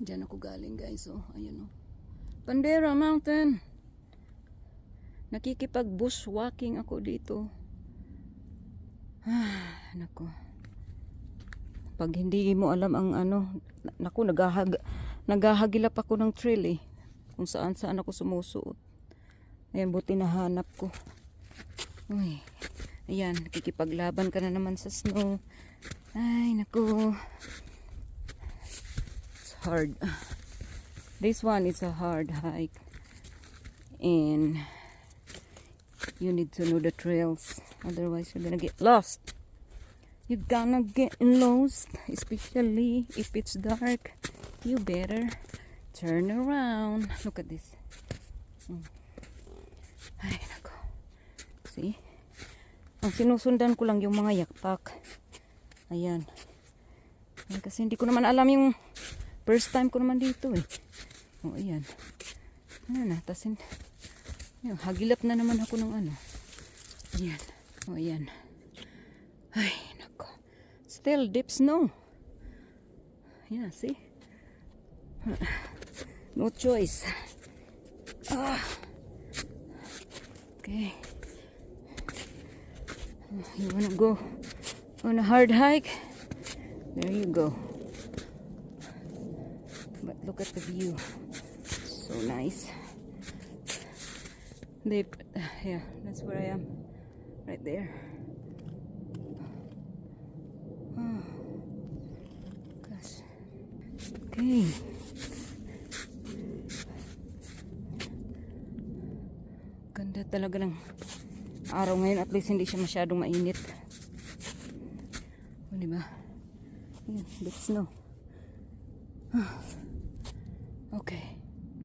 Diyan ako galing guys. Oh, ayun oh. Bandera Mountain. Nakikipag bushwalking ako dito. Nako. Pag hindi mo alam ang ano, naku, naghahagilap ako ng trail eh. Kung saan ako sumusuot. Ayan, buti nahanap ko. Uy. Ayan, nakikipaglaban ka na naman sa snow. Ay, naku. It's hard. This one is a hard hike. And you need to know the trails. Otherwise, you're gonna get lost. You're gonna get lost. Especially if it's dark. You better turn around. Look at this. Ay, nako. See? Ang sinusundan ko lang yung mga yakpak. Ayan. Kasi hindi ko naman alam yung first time ko naman dito eh. O, ayan. Ano na, tasin. Ayan, hagilap na naman ako ng ano. Ayan. O, ayan. Ay, nako. Still deep snow. Yeah, see? No choice. Okay. You wanna go on a hard hike? There you go. But look at the view. So nice. Yeah, that's where I am. Right there. Oh, gosh. Okay. Ganda talaga ng araw ngayon. At least hindi siya masyadong mainit. O, diba? Ayan, deep snow. Okay.